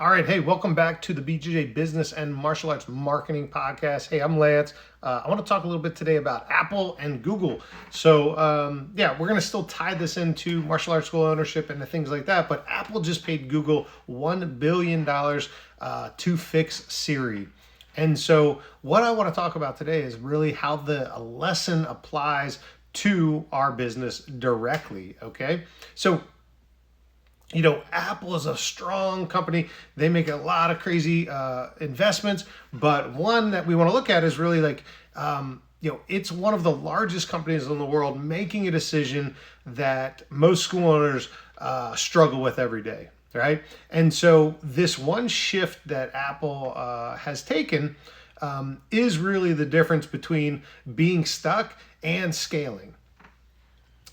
All right, hey, welcome back to the BJJ Business and Martial Arts Marketing Podcast. Hey, I'm Lance. I want to talk a little bit today about Apple and Google. So, we're going to still tie this into martial arts school ownership and things like that, but Apple just paid Google $1 billion to fix Siri. And so what I want to talk about today is really how the lesson applies to our business directly, okay? So, Apple is a strong company. They make a lot of crazy investments, but one that we want to look at is really it's one of the largest companies in the world making a decision that most school owners struggle with every day, right? And so this one shift that Apple has taken is really the difference between being stuck and scaling.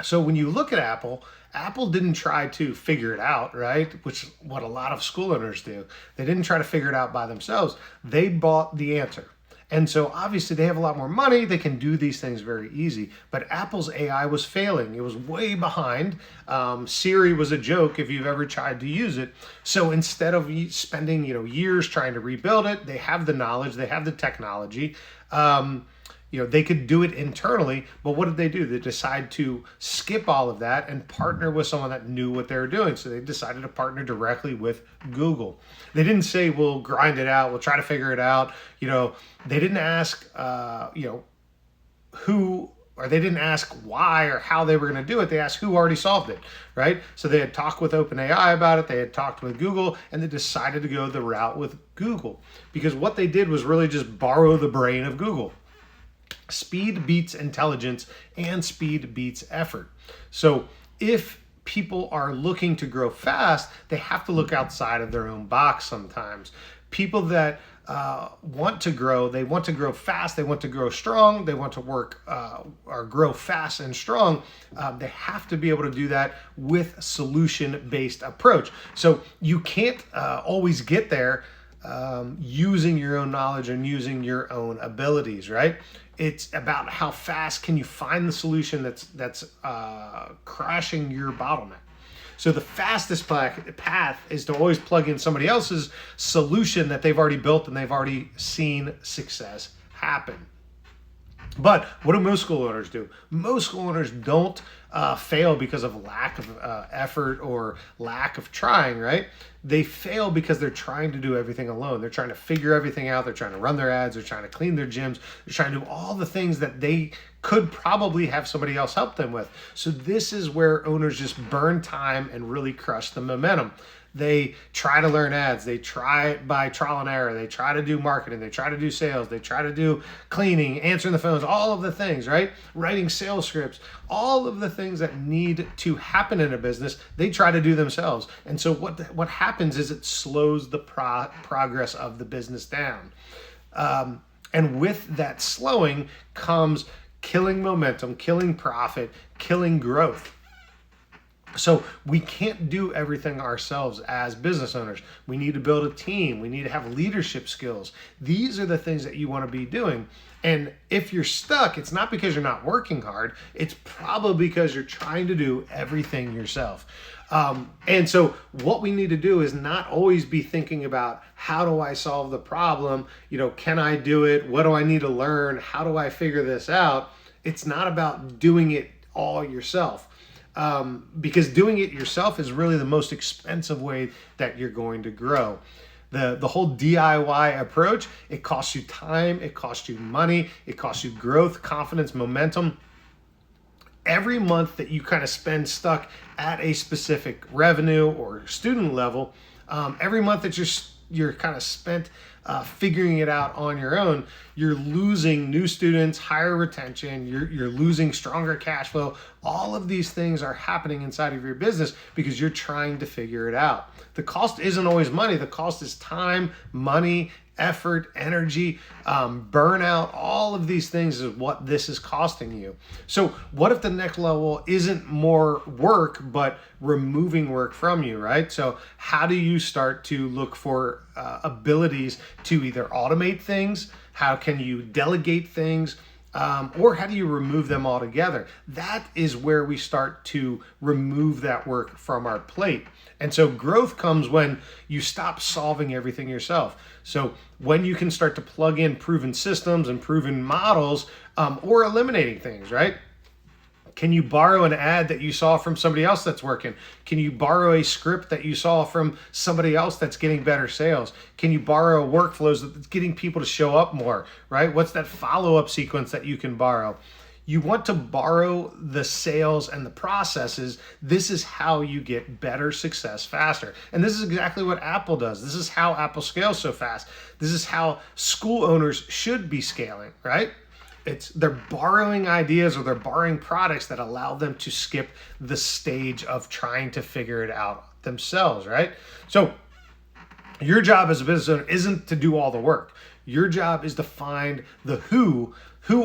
So when you look at Apple didn't try to figure it out, right? Which is what a lot of school owners do. They didn't try to figure it out by themselves. They bought the answer. And so obviously they have a lot more money. They can do these things very easy. But Apple's AI was failing. It was way behind. Siri was a joke if you've ever tried to use it. So instead of spending years trying to rebuild it, they have the knowledge, they have the technology. They could do it internally, but what did they do? They decided to skip all of that and partner with someone that knew what they were doing. So they decided to partner directly with Google. They didn't say, we'll grind it out, we'll try to figure it out. They didn't ask, who, or they didn't ask why or how they were going to do it. They asked who already solved it, right? So they had talked with OpenAI about it. They had talked with Google, and they decided to go the route with Google because what they did was really just borrow the brain of Google. Speed beats intelligence and speed beats effort. So if people are looking to grow fast, they have to look outside of their own box sometimes. People that want to grow, they want to grow fast, they want to grow strong, they want to work or grow fast and strong, they have to be able to do that with solution-based approach. So you can't always get there using your own knowledge and using your own abilities, right? It's about how fast can you find the solution that's crashing your bottleneck. So the fastest path is to always plug in somebody else's solution that they've already built and they've already seen success happen. But what do most school owners do? Most school owners don't fail because of lack of effort or lack of trying, right? They fail because they're trying to do everything alone. They're trying to figure everything out. They're trying to run their ads. They're trying to clean their gyms. They're trying to do all the things that they could probably have somebody else help them with. So this is where owners just burn time and really crush the momentum. They try to learn ads. They try it by trial and error. They try to do marketing. They try to do sales. They try to do cleaning, answering the phones, all of the things, right? Writing sales scripts, all of the things that need to happen in a business, they try to do themselves. And so what happens is it slows the progress of the business down. And with that slowing comes killing momentum, killing profit, killing growth. So we can't do everything ourselves as business owners. We need to build a team. We need to have leadership skills. These are the things that you want to be doing. And if you're stuck, it's not because you're not working hard. It's probably because you're trying to do everything yourself. And so what we need to do is not always be thinking about how do I solve the problem? Can I do it? What do I need to learn? How do I figure this out? It's not about doing it all yourself. Because doing it yourself is really the most expensive way that you're going to grow. The whole DIY approach, it costs you time, it costs you money, it costs you growth, confidence, momentum. Every month that you kind of spend stuck at a specific revenue or student level, every month that you're kind of spent figuring it out on your own, you're losing new students, higher retention, you're losing stronger cash flow. All of these things are happening inside of your business because you're trying to figure it out. The cost isn't always money. The cost is time, money, effort, energy, burnout. All of these things is what this is costing you. So what if the next level isn't more work, but removing work from you, right? So how do you start to look for abilities to either automate things? How can you delegate things? or how do you remove them altogether? That is where we start to remove that work from our plate. And so growth comes when you stop solving everything yourself. So when you can start to plug in proven systems and proven models, or eliminating things, right? Can you borrow an ad that you saw from somebody else that's working? Can you borrow a script that you saw from somebody else that's getting better sales? Can you borrow workflows that's getting people to show up more, right? What's that follow-up sequence that you can borrow? You want to borrow the sales and the processes. This is how you get better success faster. And this is exactly what Apple does. This is how Apple scales so fast. This is how school owners should be scaling, right? They're borrowing ideas or they're borrowing products that allow them to skip the stage of trying to figure it out themselves, right? So your job as a business owner isn't to do all the work. Your job is to find the who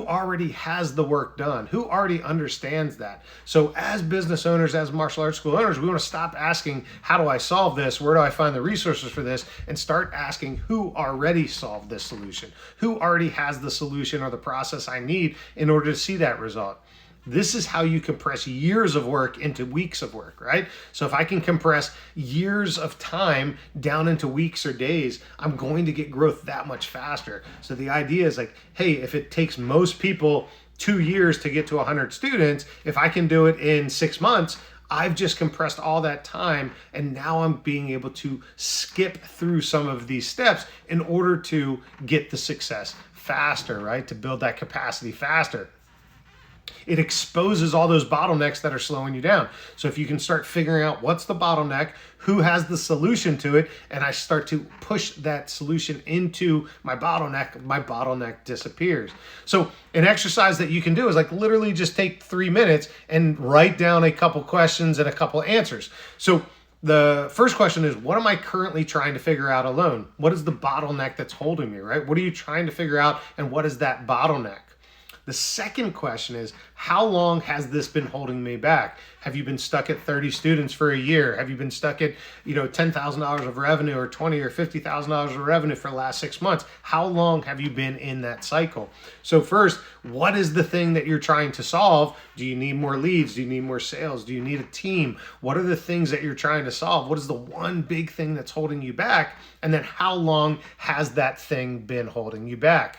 already has the work done, who already understands that. So as business owners, as martial arts school owners, we want to stop asking, how do I solve this? Where do I find the resources for this? And start asking who already solved this solution, who already has the solution or the process I need in order to see that result. This is how you compress years of work into weeks of work, right? So if I can compress years of time down into weeks or days, I'm going to get growth that much faster. So the idea is like, hey, if it takes most people 2 years to get to 100 students, if I can do it in 6 months, I've just compressed all that time, and now I'm being able to skip through some of these steps in order to get the success faster, right? To build that capacity faster. It exposes all those bottlenecks that are slowing you down. So if you can start figuring out what's the bottleneck, who has the solution to it, and I start to push that solution into my bottleneck disappears. So an exercise that you can do is like literally just take 3 minutes and write down a couple questions and a couple answers. So the first question is, what am I currently trying to figure out alone? What is the bottleneck that's holding me, right? What are you trying to figure out, and what is that bottleneck? The second question is, how long has this been holding me back? Have you been stuck at 30 students for a year? Have you been stuck at, $10,000 of revenue or $20,000 or $50,000 of revenue for the last 6 months? How long have you been in that cycle? So first, what is the thing that you're trying to solve? Do you need more leads? Do you need more sales? Do you need a team? What are the things that you're trying to solve? What is the one big thing that's holding you back? And then how long has that thing been holding you back?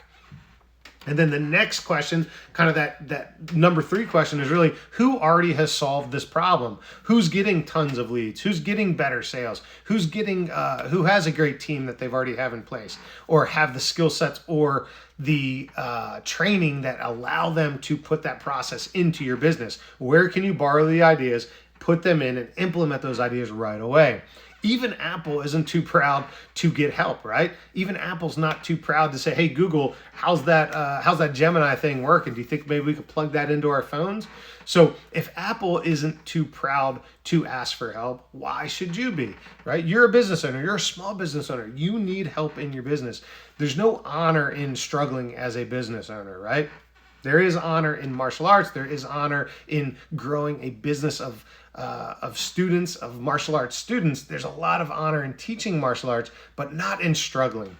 And then the next question, kind of that number 3 question, is really, who already has solved this problem? Who's getting tons of leads? Who's getting better sales? Who's getting who has a great team that they've already have in place, or have the skill sets or the training that allow them to put that process into your business? Where can you borrow the ideas, put them in, and implement those ideas right away? Even Apple isn't too proud to get help, right? Even Apple's not too proud to say, hey, Google, how's that Gemini thing working? Do you think maybe we could plug that into our phones? So if Apple isn't too proud to ask for help, why should you be, right? You're a business owner. You're a small business owner. You need help in your business. There's no honor in struggling as a business owner, right? There is honor in martial arts. There is honor in growing a business of students, of martial arts students. There's a lot of honor in teaching martial arts, but not in struggling.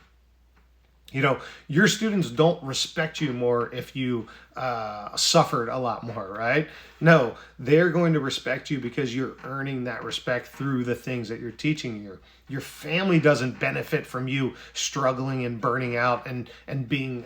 Your students don't respect you more if you suffered a lot more, right? No, they're going to respect you because you're earning that respect through the things that you're teaching. Your family doesn't benefit from you struggling and burning out and being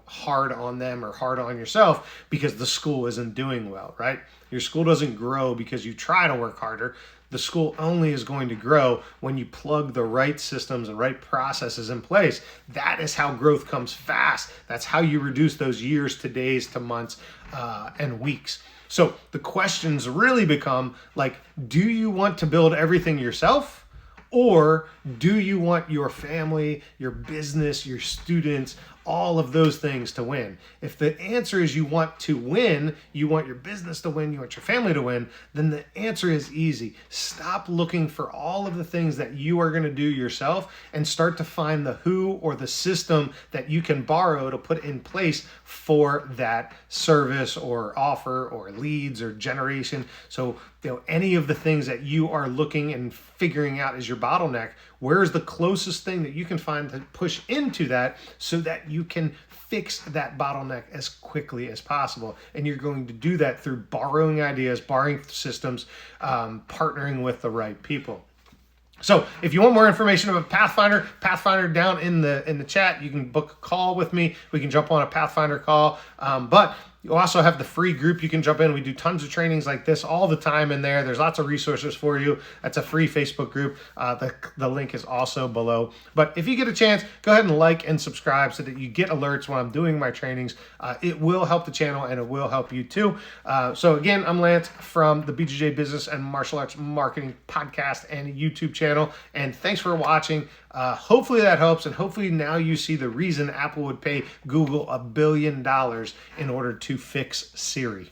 hard on them or hard on yourself because the school isn't doing well, right? Your school doesn't grow because you try to work harder. The school only is going to grow when you plug the right systems and right processes in place. That is how growth comes fast. That's how you reduce those years to days to months and weeks. So the questions really become like, do you want to build everything yourself? Or do you want your family, your business, your students, all of those things to win? If the answer is you want to win, you want your business to win, you want your family to win, then the answer is easy. Stop looking for all of the things that you are going to do yourself and start to find the who or the system that you can borrow to put in place for that service or offer or leads or generation. So, any of the things that you are looking and figuring out as your bottleneck, where is the closest thing that you can find to push into that so that you you can fix that bottleneck as quickly as possible. And you're going to do that through borrowing ideas, borrowing systems, partnering with the right people. So if you want more information about Pathfinder down in the chat, you can book a call with me. We can jump on a Pathfinder call. But you also have the free group you can jump in. We do tons of trainings like this all the time in there. There's lots of resources for you. That's a free Facebook group. The link is also below. But if you get a chance, go ahead and like and subscribe so that you get alerts when I'm doing my trainings. It will help the channel and it will help you too. So again, I'm Lance from the BJJ Business and Martial Arts Marketing Podcast and YouTube channel. And thanks for watching. Hopefully that helps, and hopefully now you see the reason Apple would pay Google $1 billion in order to fix Siri.